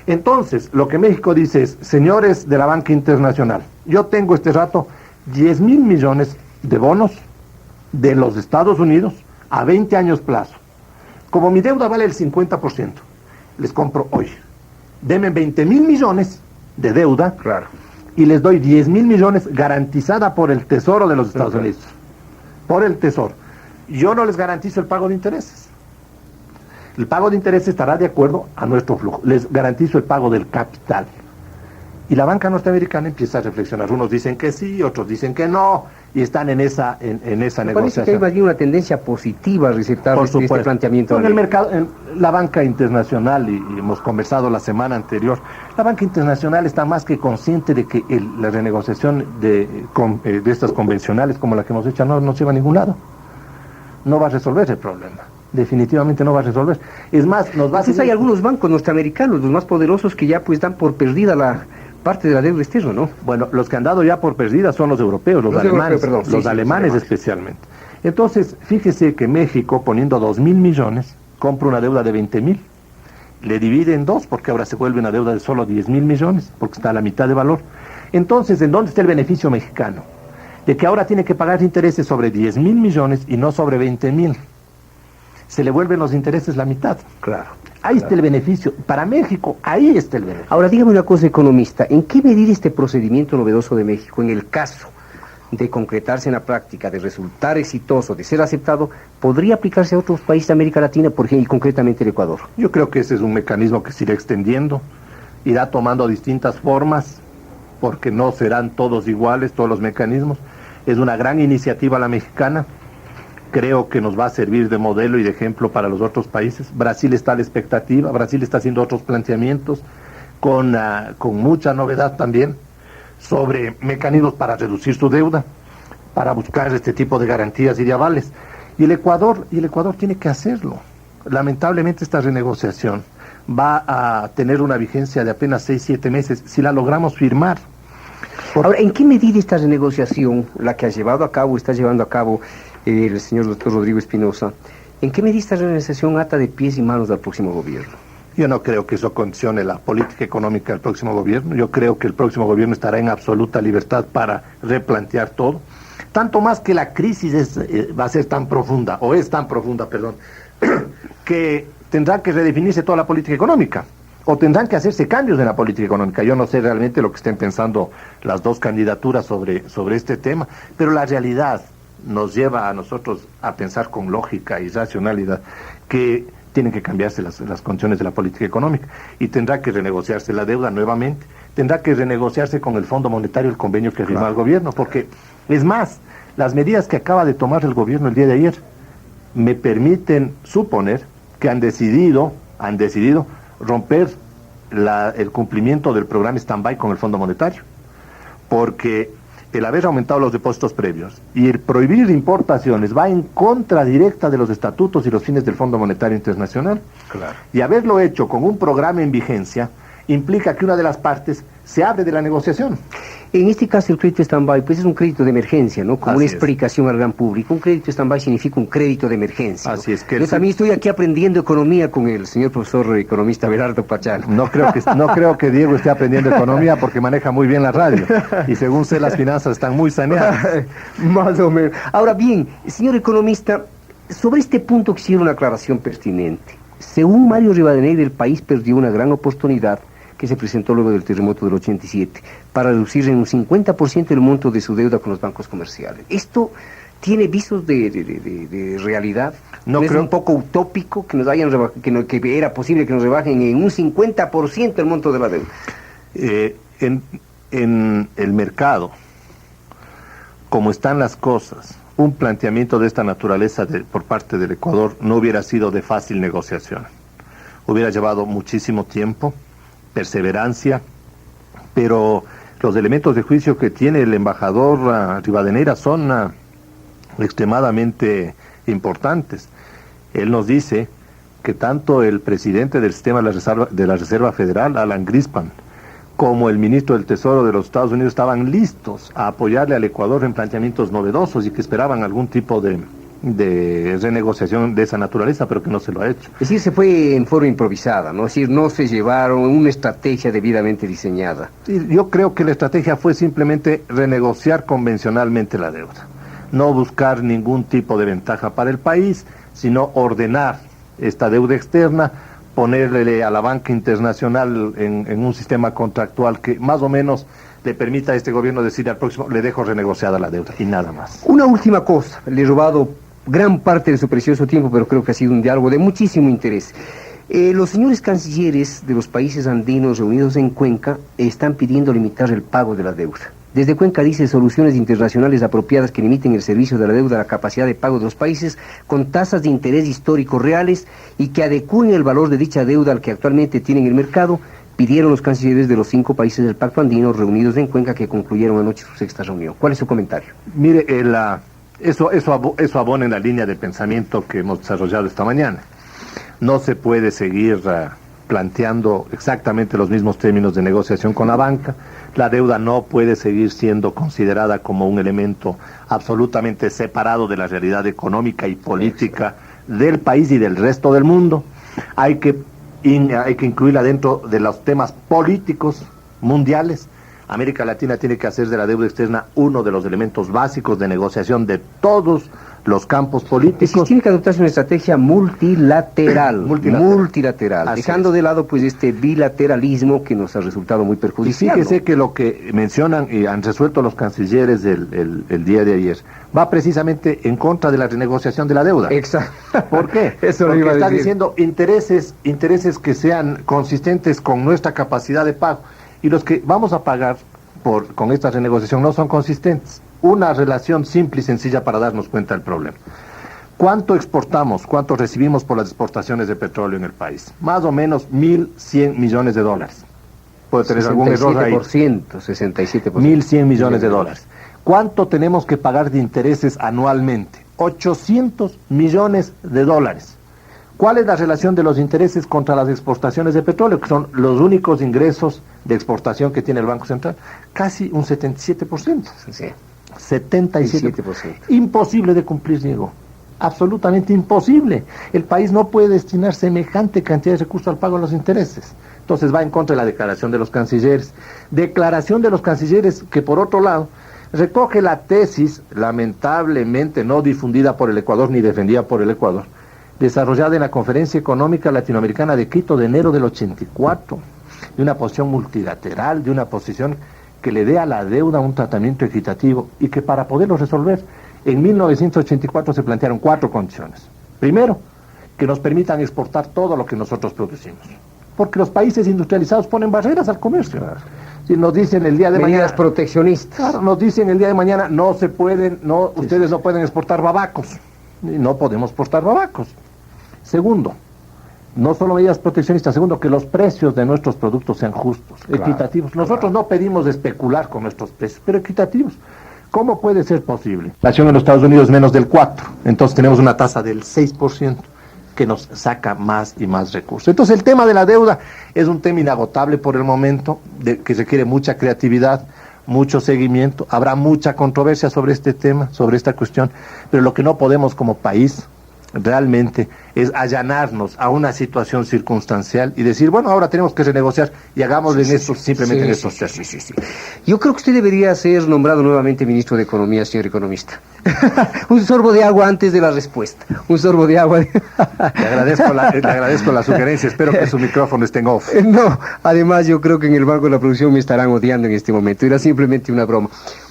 Entonces, lo que México dice es, señores de la banca internacional, yo tengo este rato 10.000 millones de bonos de los Estados Unidos a 20 años plazo. Como mi deuda vale el 50%, les compro hoy. Denme 20.000 millones de deuda, Claro. y les doy 10.000 millones garantizada por el Tesoro de los Estados Unidos. Por el Tesoro. Yo no les garantizo el pago de intereses. El pago de intereses estará de acuerdo a nuestro flujo. Les garantizo el pago del capital. Y la banca norteamericana empieza a reflexionar. Unos dicen que sí, otros dicen que no, y están en esa Me parece que hay negociación. más bien una tendencia positiva a receptar Por este supuesto. planteamiento. En el mercado, en la banca internacional, y hemos conversado la semana anterior, la banca internacional está más que consciente de que la renegociación de estas convencionales como la que hemos hecho no lleva a ningún lado. No va a resolver el problema. Definitivamente no va a resolver. Es más, nos va a Entonces seguir- hay algunos bancos norteamericanos, los más poderosos, que ya pues dan por perdida la parte de la deuda externa, ¿no? Bueno, los que han dado ya por perdida son los europeos, los alemanes, europeos, perdón. los Sí, alemanes los especialmente. Entonces, fíjese que México, poniendo 2.000 millones, compra una deuda de 20.000, le divide en dos, porque ahora se vuelve una deuda de solo 10.000 millones, porque está a la mitad de valor. Entonces, ¿en dónde está el beneficio mexicano? De que ahora tiene que pagar intereses sobre 10.000 millones y no sobre 20.000. Se le vuelven los intereses la mitad. Claro. Ahí está el beneficio. Para México, ahí está el beneficio. Ahora, dígame una cosa, economista, ¿en qué medida este procedimiento novedoso de México, en el caso de concretarse en la práctica, de resultar exitoso, de ser aceptado, podría aplicarse a otros países de América Latina, por ejemplo, y concretamente el Ecuador? Yo creo que ese es un mecanismo que se irá extendiendo, irá tomando distintas formas, porque no serán todos iguales, todos los mecanismos. Es una gran iniciativa la mexicana. Creo que nos va a servir de modelo y de ejemplo para los otros países. Brasil está a la expectativa, Brasil está haciendo otros planteamientos con mucha novedad también sobre mecanismos para reducir su deuda, para buscar este tipo de garantías y de avales. Y el Ecuador tiene que hacerlo. Lamentablemente esta renegociación va a tener una vigencia de apenas 6-7 meses si la logramos firmar. Ahora, ¿en qué medida esta renegociación, la que ha llevado a cabo, está llevando a cabo el señor doctor Rodrigo Espinosa, en qué medida esta renegociación ata de pies y manos al próximo gobierno? Yo no creo que eso condicione la política económica del próximo gobierno. Yo creo que el próximo gobierno estará en absoluta libertad para replantear todo. Tanto más que la crisis va a ser tan profunda, o es tan profunda, perdón, que tendrá que redefinirse toda la política económica. O tendrán que hacerse cambios en la política económica. Yo no sé realmente lo que estén pensando las dos candidaturas sobre este tema, pero la realidad nos lleva a nosotros a pensar con lógica y racionalidad que tienen que cambiarse las condiciones de la política económica y tendrá que renegociarse la deuda nuevamente, tendrá que renegociarse con el Fondo Monetario el convenio que firmó el gobierno, porque es más, las medidas que acaba de tomar el gobierno el día de ayer me permiten suponer que han decidido romper el cumplimiento del programa stand-by con el Fondo Monetario, porque el haber aumentado los depósitos previos y el prohibir importaciones va en contra directa de los estatutos y los fines del Fondo Monetario Internacional. Claro. Y haberlo hecho con un programa en vigencia implica que una de las partes se abre de la negociación. En este caso, el crédito stand-by, pues es un crédito de emergencia, ¿no? Como Así una es. explicación al gran público. Un crédito stand-by significa un crédito de emergencia, ¿no? Así es que Yo también estoy aquí aprendiendo economía con el señor profesor economista Belardo Pachano. No creo que Diego esté aprendiendo economía porque maneja muy bien la radio. Y según sé, las finanzas están muy saneadas. Más o menos. Ahora bien, señor economista, sobre este punto quisiera una aclaración pertinente. Según Mario Rivadeneira, el país perdió una gran oportunidad que se presentó luego del terremoto del 87 para reducir en un 50% el monto de su deuda con los bancos comerciales. ¿Esto tiene visos de realidad? No ¿Es creo. un poco utópico que nos hayan que era posible que nos rebajen en un 50% el monto de la deuda? En el mercado, como están las cosas, un planteamiento de esta naturaleza por parte del Ecuador no hubiera sido de fácil negociación. Hubiera llevado muchísimo tiempo, perseverancia, pero los elementos de juicio que tiene el embajador Rivadeneira son extremadamente importantes. Él nos dice que tanto el presidente del sistema de la Reserva Federal, Alan Greenspan, como el ministro del Tesoro de los Estados Unidos estaban listos a apoyarle al Ecuador en planteamientos novedosos y que esperaban algún tipo de renegociación de esa naturaleza, pero que no se lo ha hecho. Es decir, se fue en forma improvisada, ¿no? Es decir, no se llevaron una estrategia debidamente diseñada. Sí, yo creo que la estrategia fue simplemente renegociar convencionalmente la deuda. No buscar ningún tipo de ventaja para el país, sino ordenar esta deuda externa, ponerle a la banca internacional en un sistema contractual que más o menos le permita a este gobierno decir al próximo, le dejo renegociada la deuda y nada más. Una última cosa, le he robado gran parte de su precioso tiempo, pero creo que ha sido un diálogo de muchísimo interés. Los señores cancilleres de los países andinos reunidos en Cuenca están pidiendo limitar el pago de la deuda. Desde Cuenca dice soluciones internacionales apropiadas que limiten el servicio de la deuda a la capacidad de pago de los países con tasas de interés históricos reales y que adecúen el valor de dicha deuda al que actualmente tienen el mercado, pidieron los cancilleres de los 5 países del Pacto Andino reunidos en Cuenca que concluyeron anoche su 6ª reunión. ¿Cuál es su comentario? Mire, eso abona en la línea de pensamiento que hemos desarrollado esta mañana. No se puede seguir planteando exactamente los mismos términos de negociación con la banca. La deuda no puede seguir siendo considerada como un elemento absolutamente separado de la realidad económica y política del país y del resto del mundo. Hay que incluirla dentro de los temas políticos mundiales. América Latina tiene que hacer de la deuda externa uno de los elementos básicos de negociación de todos los campos políticos. Tiene que adoptarse una estrategia multilateral, dejando de lado pues este bilateralismo que nos ha resultado muy Y perjudicial. fíjese que lo que mencionan y han resuelto los cancilleres el día de ayer va precisamente en contra de la renegociación de la deuda. Exacto. ¿Por qué? Eso lo Porque iba a está decir. diciendo intereses que sean consistentes con nuestra capacidad de pago. Y los que vamos a pagar con esta renegociación no son consistentes. Una relación simple y sencilla para darnos cuenta del problema. ¿Cuánto exportamos? ¿Cuánto recibimos por las exportaciones de petróleo en el país? Más o menos 1.100 millones de dólares. Puede tener algún error ahí. 67%. 1.100 millones de dólares. ¿Cuánto tenemos que pagar de intereses anualmente? 800 millones de dólares. ¿Cuál es la relación de los intereses contra las exportaciones de petróleo, que son los únicos ingresos de exportación que tiene el Banco Central? Casi un 77%. Sí. 77%. Imposible de cumplir, Diego. Absolutamente imposible. El país no puede destinar semejante cantidad de recursos al pago de los intereses. Entonces va en contra de la declaración de los cancilleres. Declaración de los cancilleres que, por otro lado, recoge la tesis, lamentablemente no difundida por el Ecuador ni defendida por el Ecuador, desarrollada en la Conferencia Económica Latinoamericana de Quito de enero del 84, de una posición multilateral, de una posición que le dé a la deuda un tratamiento equitativo y que para poderlo resolver, en 1984 se plantearon 4 condiciones. Primero, que nos permitan exportar todo lo que nosotros producimos, porque los países industrializados ponen barreras al comercio. Si nos dicen el día de Medidas mañana, proteccionistas. claro, nos dicen el día de mañana, no se pueden, no, ustedes no pueden exportar babacos, y no podemos exportar babacos. Segundo, no solo medidas proteccionistas, segundo, que los precios de nuestros productos sean justos, Claro, equitativos. Nosotros no pedimos especular con nuestros precios, pero equitativos. ¿Cómo puede ser posible? La inflación en los Estados Unidos es menos del 4%, entonces tenemos una tasa del 6% que nos saca más y más recursos. Entonces el tema de la deuda es un tema inagotable por el momento, que requiere mucha creatividad, mucho seguimiento, habrá mucha controversia sobre este tema, sobre esta cuestión, pero lo que no podemos como país realmente es allanarnos a una situación circunstancial y decir, bueno, ahora tenemos que renegociar y hagámoslo en estos, simplemente en estos términos. Sí. Yo creo que usted debería ser nombrado nuevamente ministro de Economía, señor economista. Un sorbo de agua antes de la respuesta. Un sorbo de agua. Le agradezco la sugerencia, espero que su micrófono esté en off. No, además yo creo que en el Banco de la Producción me estarán odiando en este momento. Era simplemente una broma.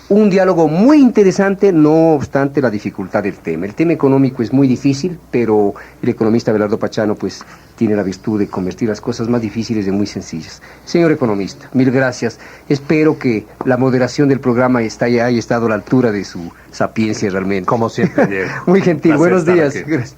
Un diálogo muy interesante, no obstante la dificultad del tema. El tema económico es muy difícil, pero el economista Abelardo Pachano pues tiene la virtud de convertir las cosas más difíciles en muy sencillas. Señor economista, mil gracias. Espero que la moderación del programa haya estado a la altura de su sapiencia realmente. Como siempre, Diego. Muy gentil, buenos días. Gracias.